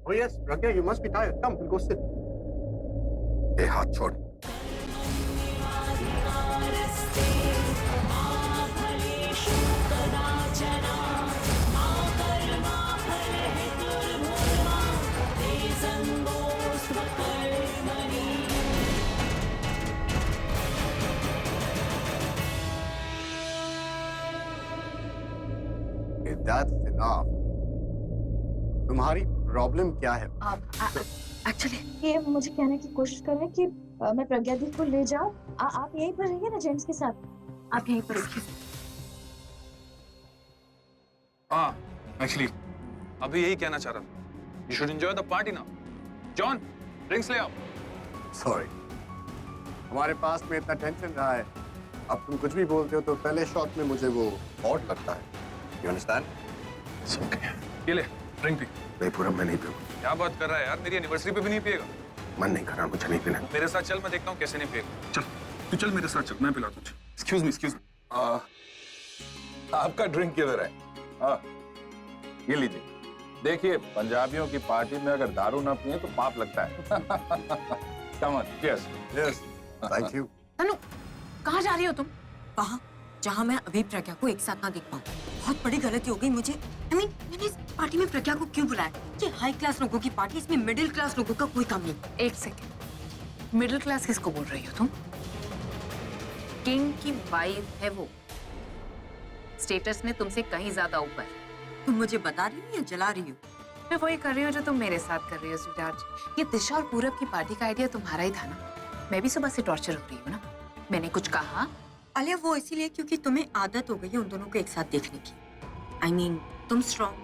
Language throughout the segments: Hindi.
Oh yes, Pragya, you must be tired. Come, we'll go sit. ए हाथ छोड़। That's enough. तुम्हारी प्रॉब्लम क्या है? एक्चुअली ये मुझे कहने की कोशिश कर रहे हैं कि मैं प्रज्ञा दी को ले जाऊं। आप यहीं पर रहिए ना जेम्स के साथ। आप यहीं पर रहिए। हाँ, एक्चुअली अभी यही कहना चाह रहा था। You should enjoy the party now. John, drinks ले आओ। Sorry. हमारे पास में इतना टेंशन रहा है। अब तुम कुछ भी बोलते हो तो पहले शॉट में मुझे वो ऑड लगता है। You understand? It's okay. ये ले, ड्रिंक पी। नहीं पूरा मैं नहीं पीऊँ। क्या बात कर रहा है यार? मेरी एनिवर्सरी पे भी नहीं पिएगा? मन नहीं कर रहा, मुझे नहीं पीना। मेरे साथ चल, मैं देखता हूँ कैसे नहीं पिएगा। चल, तू चल मेरे साथ चल, मैं पिलाता हूँ। Excuse me, excuse me. आपका ड्रिंक किधर है? हाँ, ये लीजिए। देखिए, पंजाबियों की पार्टी में अगर दारू ना पिए तो पाप लगता है। Come on, cheers. Yes. Thank you. तनु, कहाँ जा रही हो तुम? कहाँ? जहाँ मैं अभी प्रज्ञा को एक साथ ना देख पाऊँ। बहुत बड़ी गलती हो गई मुझे। मैंने इस पार्टी में प्रज्ञा को क्यों बुलाया? ये हाई क्लास लोगों की पार्टी, इसमें मिडिल क्लास लोगों का कोई काम नहीं। एक सेकेंड, मिडिल क्लास किसको बोल रही हो तुम? किंग की वाइफ है वो। स्टेटस में तुमसे कहीं ज्यादा ऊपर। तुम मुझे बता रही हो या जला रही हो? मैं वही कर रही हूँ जो तुम मेरे साथ कर रही हो स्वीटहार्ट। ये दिशा और पूरब की पार्टी का आइडिया तुम्हारा ही था ना? मैं भी सुबह से टॉर्चर हो रही हूँ ना? मैंने कुछ कहा? अलिया, वो इसीलिए क्योंकि तुम्हें आदत हो गई है उन दोनों को एक साथ देखने की। I mean, तुम स्ट्रॉन्ग,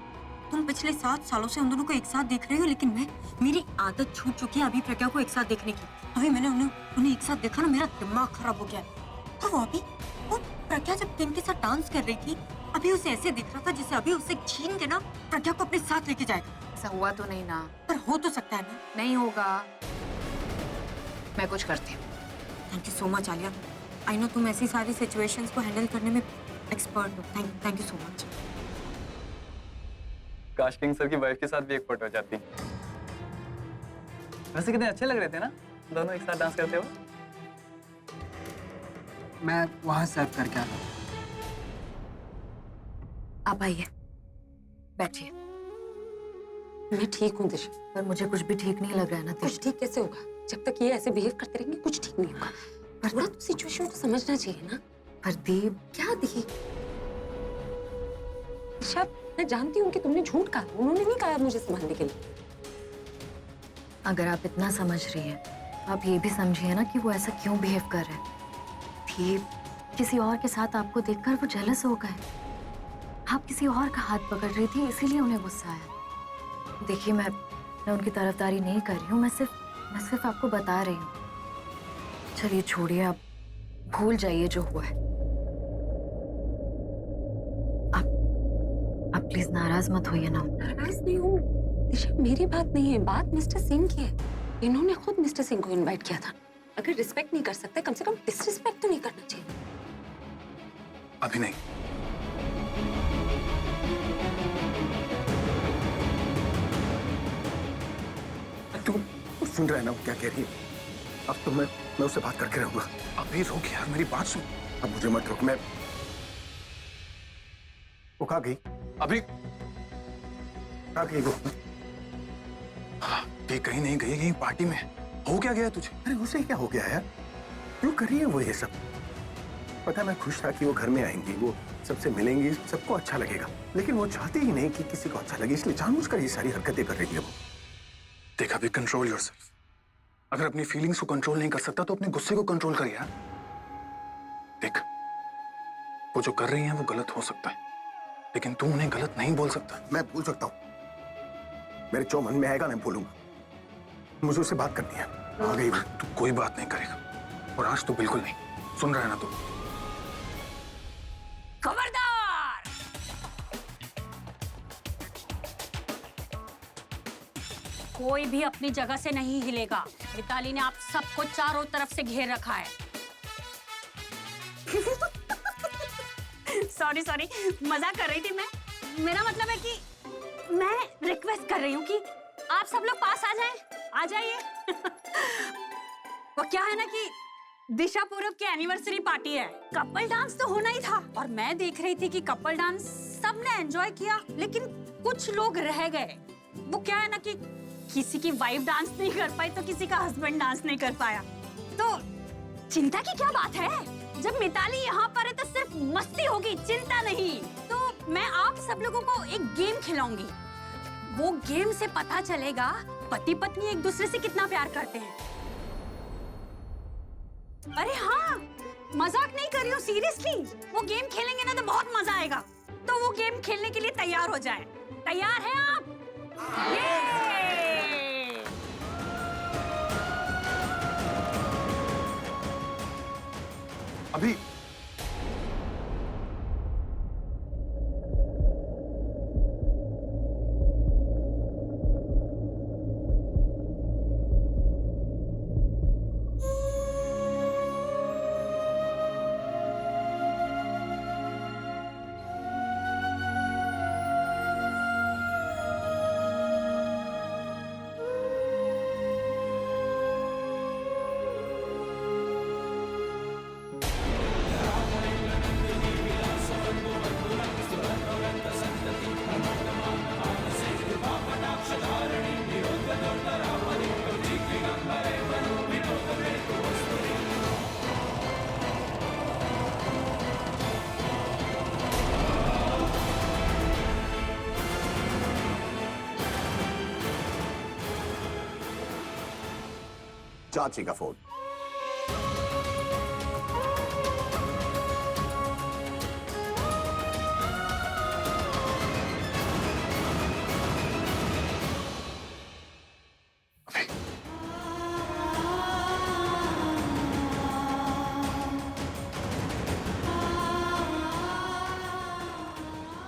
तुम पिछले 7 सालों से उन दोनों को एक साथ देख रहे हो, लेकिन मेरी आदत छूट चुकी है अभी प्रज्ञा को एक साथ देखने की। अभी मैंने उन्हें एक साथ देखा ना, मेरा दिमाग खराब हो गया। और वो प्रज्ञा जब किंग के साथ डांस कर रही थी, अभी उसे ऐसे दिख रहा था जैसे अभी उसे छीन के ना प्रज्ञा को अपने साथ लेके जाएगा। ऐसा हुआ तो नहीं ना? पर हो तो सकता है ना? नहीं होगा। मैं कुछ करती हूँ। Thank you so much Alia. I know तुम ऐसी सारी सिचुएशंस को हैंडल करने में एक्सपर्ट हो। Thank you so much. काश किंग सर की वाइफ के साथ भी एक फोटो हो जाती। वैसे कितने अच्छे लग रहे थे ना दोनों एक साथ डांस करते हुए। मैं वहां सर्व करके आता हूँ। आप आइए, बैठिए। मैं ठीक हूँ दिशा, पर मुझे कुछ भी ठीक नहीं लग रहा है ना। कुछ ठीक कैसे होगा? जब तक ये ऐसे बिहेव करते रहेंगे कुछ ठीक नहीं होगा। पर ना तो सिचुएशन को समझना चाहिए ना। पर दीप, क्या दी? दिशा, मैं जानती हूँ कि तुमने झूठ कहा, उन्होंने नहीं कहा मुझे संभालने के लिए। अगर आप इतना समझ रही हैं, तो आप ये भी समझिए ना कि वो ऐसा क्यों बिहेव कर रहे हैं। दीप, किसी और के साथ आपको देखकर वो जेलस हो गए। आप किसी और का हाथ पकड़ रही थी, इसीलिए उन्हें गुस्सा आया। देखिए, मैं उनकी तरफदारी नहीं कर रही हूँ, मैं सिर्फ आपको बता रही हूँ। चलिए छोड़िए, आप भूल जाइए जो हुआ है। आप प्लीज नाराज मत होइए ना। नाराज नहीं हूँ दिशा, मेरी बात नहीं है, बात मिस्टर सिंह की है। इन्होंने खुद मिस्टर सिंह को इनवाइट किया था। अगर रिस्पेक्ट नहीं कर सकते, कम से कम डिसरिस्पेक्ट तो नहीं करना चाहिए। अभी नहीं। तू सुन रहा है ना वो क्या कह रही है? अब तो मैं उससे बात करके रहूंगा। अभी रुक यार, मेरी बात सुन। अब मुझे मत रोक। मैं वो कहाँ गई? अभी कहाँ गई वो? ये कहीं नहीं गई, कहीं पार्टी में। हो क्या गया तुझे? अरे उसे क्या हो गया यार? क्यों कर रही है वो ये सब? पता मैं खुश था कि वो घर में आएंगी, वो सबसे मिलेंगी, सबको अच्छा लगेगा, लेकिन वो चाहती ही नहीं कि किसी को अच्छा लगे, इसलिए जानबूझकर ये सारी हरकतें कर रही है वो। देख अभी, कंट्रोल योरसेल्फ। अगर अपनी फीलिंग्स को कंट्रोल नहीं कर सकता तो अपने गुस्से को कंट्रोल कर यार। देख, वो जो कर रही है वो गलत हो सकता है, लेकिन तू उन्हें गलत नहीं बोल सकता। मैं बोल सकता हूँ, मेरे जो मन में आएगा मैं बोलूंगा। मुझे उससे बात करनी है। आ गई वो। तू कोई बात नहीं करेगा, और आज तो बिल्कुल नहीं। सुन रहा है ना तू? खबरदार! कोई भी अपनी जगह से नहीं हिलेगा। मिताली ने आप सबको चारों तरफ से घेर रखा है। सॉरी मजाक कर रही थी मैं। मेरा मतलब है कि मैं रिक्वेस्ट कर रही हूँ कि आप सब लोग पास आ जाएं, आ जाइए। वो क्या है ना कि दिशा पूरब की एनिवर्सरी पार्टी है, कपल डांस तो होना ही था और मैं देख रही थी कि कपल डांस सबने एंजॉय किया, लेकिन कुछ लोग रह गए। वो क्या है ना कि किसी की वाइफ डांस नहीं कर पाई तो किसी का हस्बैंड डांस नहीं कर पाया। तो चिंता की क्या बात है, जब मिताली यहाँ पर है तो सिर्फ मस्ती होगी, चिंता नहीं। तो मैं आप सब लोगों को एक गेम खिलाऊंगी, वो गेम से पता चलेगा पति पत्नी एक दूसरे से कितना प्यार करते हैं। अरे हाँ, मजाक नहीं कर रही हूँ, सीरियसली। वो गेम खेलेंगे ना तो बहुत मजा आएगा। तो वो गेम खेलने के लिए तैयार हो जाएं। तैयार हैं आप? अभी चाची का फोन।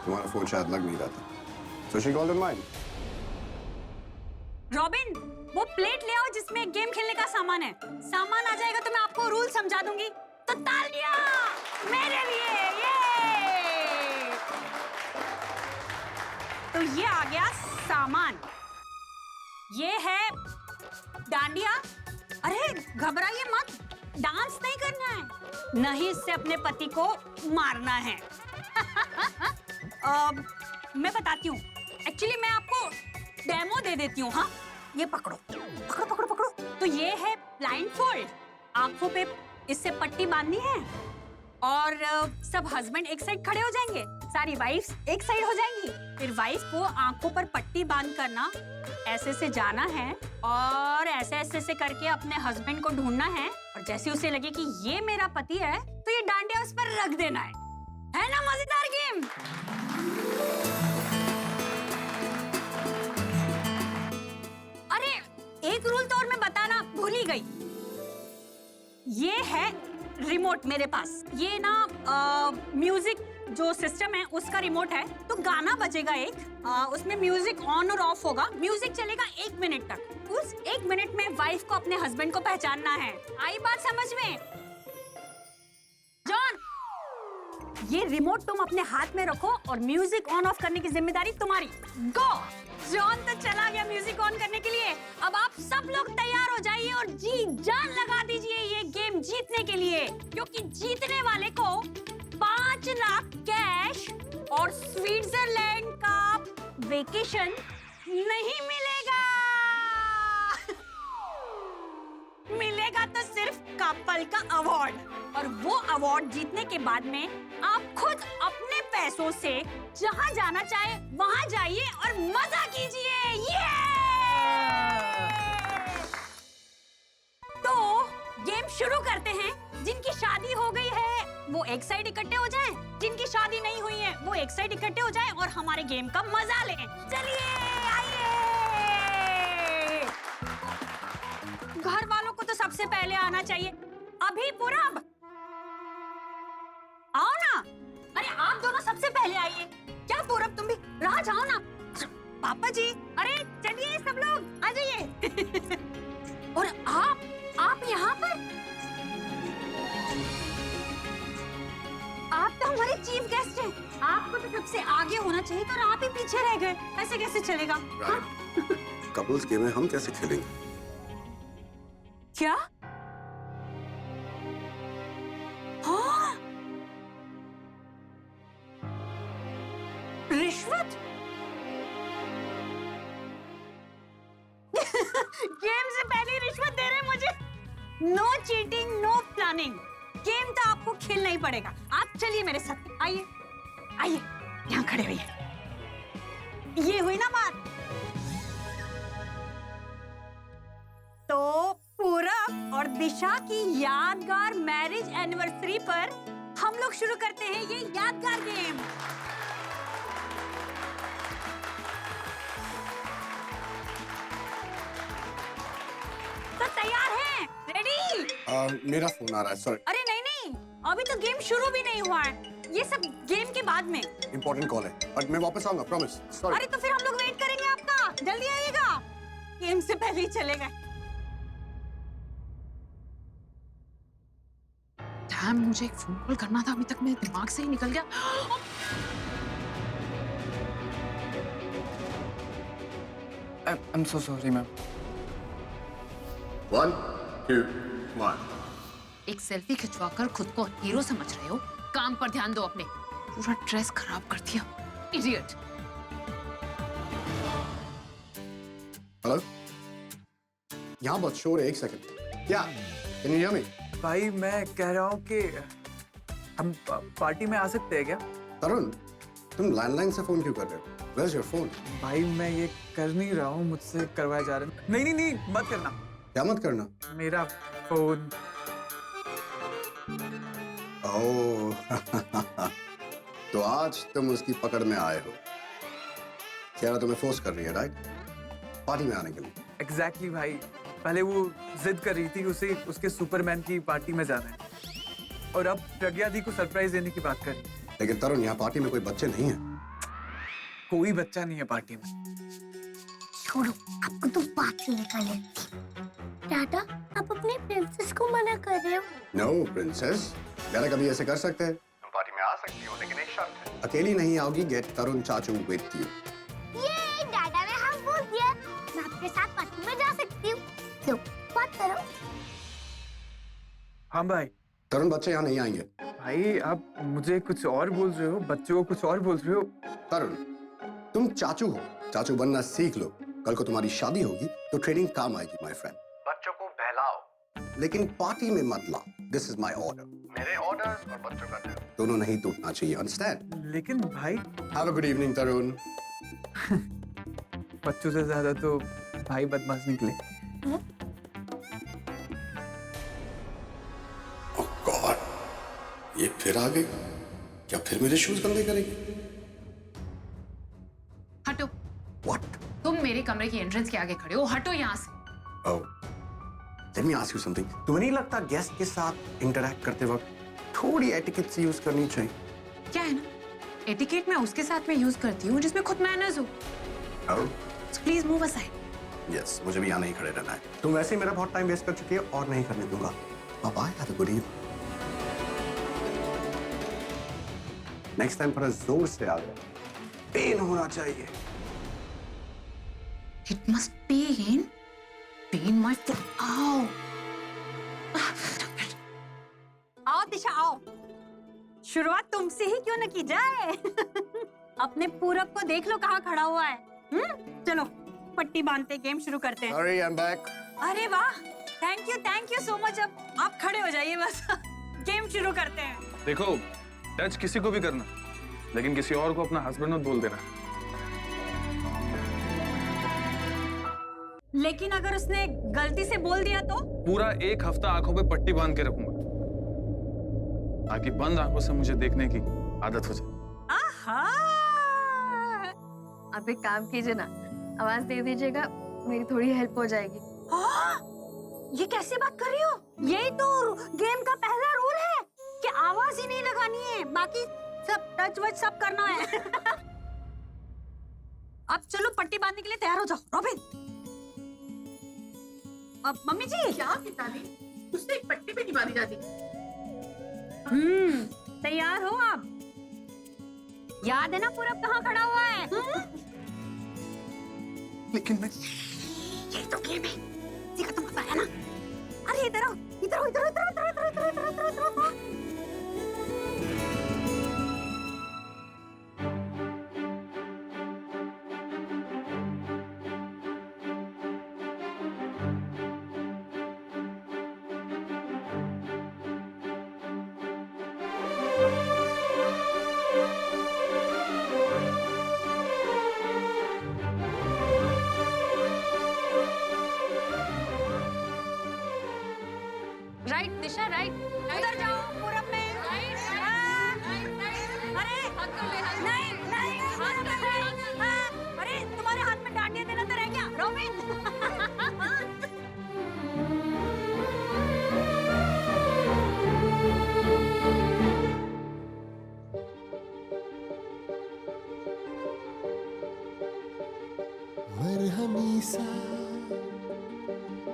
तुम्हारा फोन शायद लग नहीं रहा था, so she called on mine. Robin, वो प्लेट ले आओ जिसमें गेम खेलने का सामान है। सामान आ जाएगा तो मैं आपको रूल समझा दूंगी। तो तालियां मेरे लिए, ये। तो ये आ गया सामान। ये है डांडिया। अरे घबराइए मत, डांस नहीं करना है, नहीं इससे अपने पति को मारना है। मैं बताती हूँ, एक्चुअली मैं आपको डेमो दे देती हूँ। हाँ, ये पकड़ो पकड़ो पकड़ो पकड़ो। तो ये है ब्लाइंड फोल्ड, आंखों पे इससे पट्टी बांधनी है और सब हस्बैंड एक साइड खड़े हो जाएंगे, सारी वाइफ्स एक साइड हो जाएंगी। फिर वाइफ को आंखों पर पट्टी बांध करना, ऐसे से जाना है और ऐसे ऐसे से करके अपने हस्बैंड को ढूंढना है और जैसे उसे लगे कि ये मेरा पति है तो ये डांडिया उस पर रख देना है ना? मजेदार गेम। अरे एक रूल तो और मैं बताना भूल ही गई। ये है रिमोट मेरे पास, ये ना म्यूजिक जो सिस्टम है उसका रिमोट है। तो गाना बजेगा एक, उसमें म्यूजिक ऑन और ऑफ होगा। म्यूजिक चलेगा 1 मिनट तक। उस 1 मिनट में वाइफ को अपने हस्बैंड को पहचानना है। आई बात समझ में? जॉन, ये रिमोट तुम अपने हाथ में रखो और म्यूजिक ऑन ऑफ करने की जिम्मेदारी तुम्हारी। गो। जॉन तो चला गया म्यूजिक ऑन करने के लिए। अब आप सब लोग तैयार हो जाइए और जी जान लगा दीजिए ये गेम जीतने के लिए, क्योंकि जीतने वाले को 5 लाख कैश और स्विट्जरलैंड का वेकेशन नहीं मिलेगा। मिलेगा तो सिर्फ कपल का अवार्ड, और वो अवार्ड जीतने के बाद में आप खुद अपने पैसों से जहां जाना चाहे वहां जाइए और मजा कीजिए। ये तो गेम शुरू करते हैं। जिनकी शादी हो गई है वो एक साइड इकट्ठे हो जाएं, जिनकी शादी नहीं हुई है वो एक साइड इकट्ठे हो जाएं और हमारे गेम का मजा लें। चलिए आइए। घर वालों को तो सबसे पहले आना चाहिए। अभी पूरब आओ ना। अरे आप दोनों सबसे पहले आइए। क्या पूरब, तुम भी राह जाओ ना। पापा जी, अरे चलिए सब लोग आ जाइए। और आप यहाँ पर? आप तो हमारे चीफ गेस्ट हैं। आपको तो सबसे आगे होना चाहिए, तो आप ही पीछे रह गए। ऐसे कैसे चलेगा? हाँ? कपल्स गेम है, हम कैसे खेलेंगे? क्या? हाँ? रिश्वत? गेम से पहले रिश्वत दे रहे मुझे? No cheating, no planning. Game तो आपको खेलना ही पड़ेगा। आप चलिए मेरे साथ, आइए आइए, यहाँ खड़े रहिए। ये हुई ना बात। तो पूरब और दिशा की यादगार मैरिज एनिवर्सरी पर हम लोग शुरू करते हैं ये यादगार गेम। तो तैयार हैं? रेडी? मेरा फोन आ रहा है, सॉरी। अरे नहीं नहीं, अभी तो गेम शुरू भी नहीं हुआ है। ये सब गेम के बाद में। इंपॉर्टेंट कॉल है, बट मैं वापस आऊंगा, प्रॉमिस। सॉरी। अरे तो फिर हम लोग वेट करेंगे आपका, जल्दी आइएगा। गेम से पहले ही चले गए। मुझे एक फोन कॉल करना था, अभी तक मेरे दिमाग से ही निकल गया। I'm so sorry, ma'am. 1 2 1। एक सेल्फी खिंचवाकर खुद को हीरो समझ रहे हो? काम पर ध्यान दो अपने। पूरा ड्रेस खराब कर दिया, इडियट। हेलो, यहाँ बहुत शोर है, एक सेकंड। क्या? Can you hear me? भाई मैं कह रहा हूँ कि हम पार्टी में आ सकते हैं क्या? तरुण, तुम लैंडलाइन से फोन क्यों कर रहे हो? Where's your phone? भाई मैं ये कर नहीं रहा हूँ, मुझसे करवाया जा रहा है। नहीं नहीं नहीं, मत करना। क्या मत करना? मेरा फोन। ओह, तो आज तुम उसकी पकड़ में आए हो। क्या तुम्हें फोर्स कर रही है, राइट? पार्टी में आने के लिए। एग्जैक्टली भाई, पहले वो जिद कर रही थी उसे उसके सुपरमैन की पार्टी में जाना है, और अब प्रज्ञा दी को सरप्राइज देने की बात कर रही है। लेकिन तरुण, यहाँ पार्टी में कोई बच्चे नहीं है। कोई बच्चा नहीं है पार्टी में। छोड़ो, आपको तो बात ही निकाल लेती। टाटा, आप अपने प्रिंसेस को मना कर रहे हो। नो प्रिंसेस, यार कभी ऐसे कर सकते हैं? तुम पार्टी में आ सकती हो, लेकिन एक शर्त है। अकेली नहीं आओगी, गेट तरुण चाचू विद यू। ये डाटा ने हम बोल दिया, मैं आपके साथ पार्टी में जा सकती हूँ। लो, बात करो। हाँ भाई। तरुण, बच्चे यहाँ नहीं आएंगे। भाई आप मुझे कुछ और बोल रहे हो, बच्चों को कुछ और बोल रहे हो। तरुण, तुम चाचू हो, चाचू बनना सीख लो। कल को तुम्हारी शादी होगी तो ट्रेनिंग काम आएगी माय फ्रेंड। बच्चों को बहलाओ, लेकिन पार्टी में मत लाओ। This is my order. मेरे ऑर्डर्स और बच्चों का दिल दोनों नहीं टूटना चाहिए, अंडरस्टैंड? लेकिन भाई। हैव अ गुड इवनिंग तरुण। बच्चों से ज्यादा तो भाई बदमाश निकले। ओह गॉड, ये फिर आ गई। क्या फिर मेरे शूज गंदे करेगी? हटो। व्हाट? तुम मेरे कमरे की एंट्रेंस के आगे खड़े हो, हटो यहाँ से। Oh, let me ask you something. तुम्हें नहीं लगता गेस्ट के साथ इंटरैक्ट करते वक्त थोड़ी एटिकेट से यूज करनी चाहिए? क्या है ना, एटिकेट मैं उसके साथ में यूज करती हूँ जिसमें खुद मैनर्स हो। Oh please move aside. Yes, मुझे भी यहाँ नहीं खड़े रहना है। तुम वैसे ही मेरा बहुत टाइम वेस्ट कर चुकी हो और नहीं करने दूंगा। Bye bye, have a good evening. Next time थोड़ा जोर से आ गया, पेन होना चाहिए। It must pain my foot. Ow. आओ दिशा, आओ। शुरुआत तुमसे ही क्यों न की जाए? अपने पूरब को देख लो कहाँ खड़ा हुआ है। चलो पट्टी बांधते गेम शुरू करते हैं। Sorry, I'm back. अरे वाह, थैंक यू सो मच। अब आप खड़े हो जाइए बस। गेम शुरू करते हैं। देखो, टच किसी को भी करना, लेकिन किसी और को अपना हस्बैंड मत बोल देना। लेकिन अगर उसने गलती से बोल दिया तो? पूरा 1 हफ्ता आंखों पे पट्टी बांध के रखूंगा, ताकि बंद आंखों से मुझे देखने की आदत हो जाए। आहा! आप एक काम कीजिए ना, आवाज दे दीजिएगा, मेरी थोड़ी हेल्प हो जाएगी। ये कैसे बात कर रही हो? यही तो गेम का पहला रूल है कि आवाज ही नहीं लगानी है, बाकी सब टच वच सब करना है। अब चलो पट्टी बांधने के लिए तैयार हो जाओ। रॉबिन, अब मम्मी जी। क्या पिताजी, उससे एक पट्टी भी नहीं बांधी जाती। तैयार हो आप? याद है ना पूरब कहाँ खड़ा हुआ है? लेकिन मैं गेम है, इसी का तो मजा है ना। अरे इधर आओ, इधर आओ, इधर आओ, इधर आओ, इधर आओ, इधर आओ, इधर आओ, इधर आओ, इधर आओ। राइट दिशा, राइट। उधर जाओ, पूरब में। हाँ। अरे नहीं नहीं, पूरब में। हाँ। अरे तुम्हारे हाथ में डांडिया देना तो रह गया, रोमिन। मरहमी सा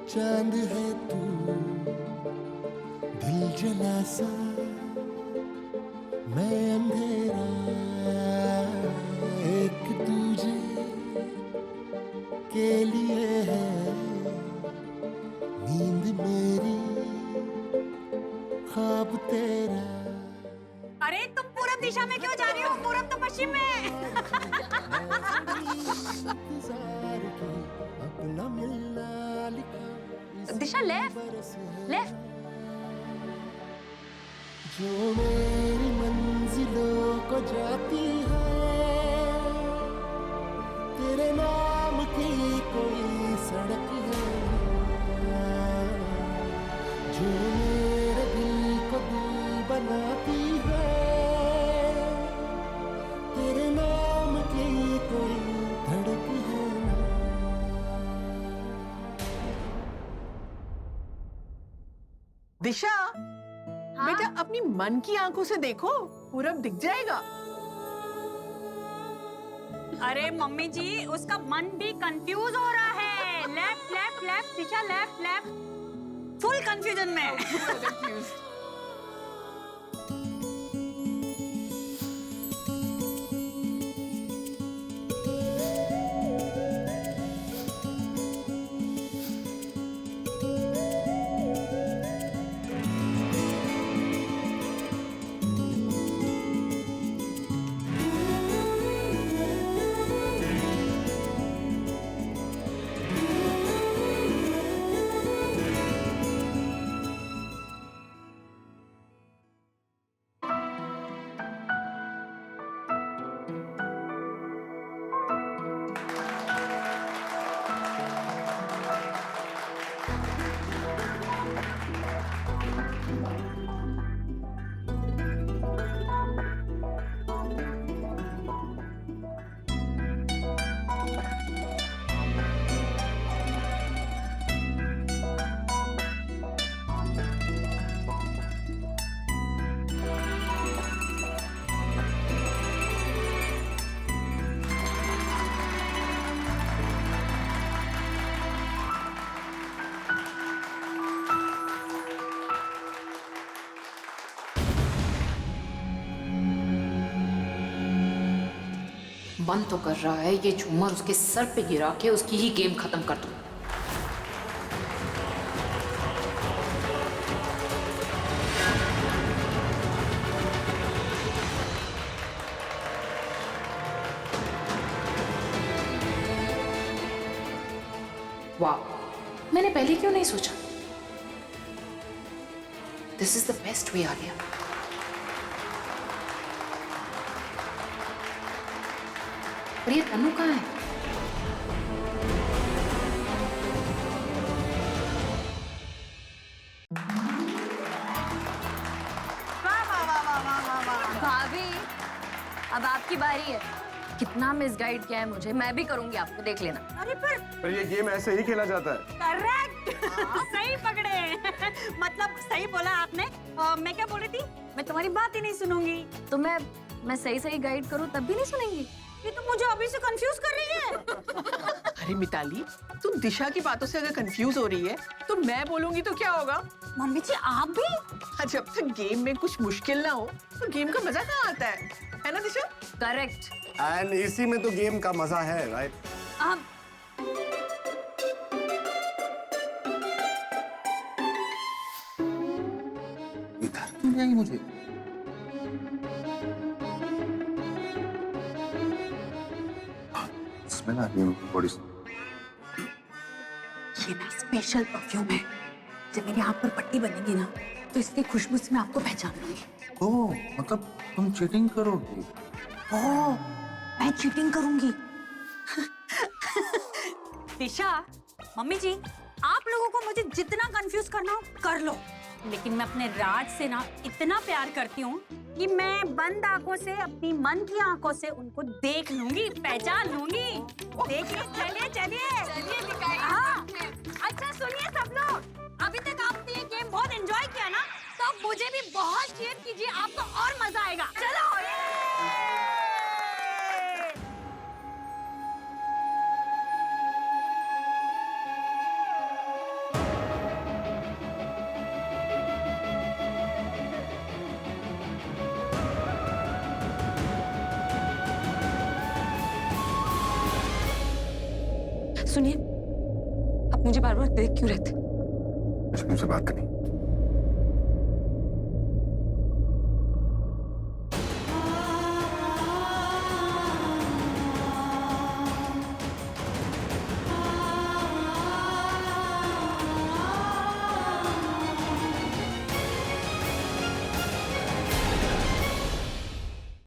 चांद है तू, दिल जला सा मैं अंधेरा, एक दूजे के लिए है नींद मेरी, ख्वाब तेरा। अरे तुम पूरब दिशा में क्यों जा रही हो? पूरब तो पश्चिम में है। इंतजार की अपना मिलना लिखा इस दिशा लेफ्ट, बरस है। लेफ्ट। जो मेरी मंजिलों को जाती है, तेरे नाम की कोई सड़क है, जो मेरे दिल को दिल बनाती है, तेरे नाम की कोई धड़क है। दिशा, बेटा अपनी मन की आंखों से देखो, पूरब दिख जाएगा। अरे मम्मी जी, उसका मन भी कंफ्यूज हो रहा है। लेफ्ट लेफ्ट लेफ्ट दिशा, लेफ्ट लेफ्ट, फुल कंफ्यूजन में। मन तो कर रहा है ये झूमर उसके सर पे गिरा के उसकी ही गेम खत्म कर दूं। वाह, मैंने पहले क्यों नहीं सोचा? This is the best way Alia. पर ये तनु कहाँ है? भाभी, अब आपकी बारी है। कितना मिसगाइड किया है मुझे, मैं भी करूंगी आपको, देख लेना। अरे पर ये गेम ऐसे ही खेला जाता है। करेक्ट, सही पकड़े। मतलब सही बोला आपने। मैं क्या बोल रही थी? मैं तुम्हारी बात ही नहीं सुनूंगी। तो मैं सही सही गाइड करूं तब भी नहीं सुनेंगी? ये तो मुझे अभी से कंफ्यूज कर रही है। अरे मिताली, तुम दिशा की बातों से अगर कंफ्यूज हो रही है तो मैं बोलूंगी तो क्या होगा? मम्मी जी आप भी? जब तक गेम में कुछ मुश्किल ना हो तो गेम का मजा कहाँ आता है ना दिशा? करेक्ट। एंड इसी में तो गेम का मजा है, राइट? क्यों नहीं आई मुझे? स्मेल आ रही है बॉडी से। ये ना स्पेशल परफ्यूम है। जब मेरी आंख पर पट्टी बनेगी ना तो इसकी खुशबू से मैं आपको पहचान लूंगी। ओह, मतलब तुम चीटिंग करोगी? ओह, मैं चीटिंग करूंगी। दिशा, मम्मी जी, आप लोगों को मुझे जितना कंफ्यूज करना हो कर लो, लेकिन मैं अपने राज से ना इतना प्यार करती हूँ कि मैं बंद आंखों से, अपनी मन की आंखों से उनको देख लूंगी, पहचान लूंगी। देखिए, चलिए चलिए। हाँ, अच्छा सुनिए सब लोग, अभी तक आपने ये गेम बहुत एंजॉय किया ना, तो अब मुझे भी बहुत चीयर कीजिए, आपको और मजा आएगा। चलो। सुनिए, आप मुझे बार बार देख क्यों रहते? मुझे बात करनी।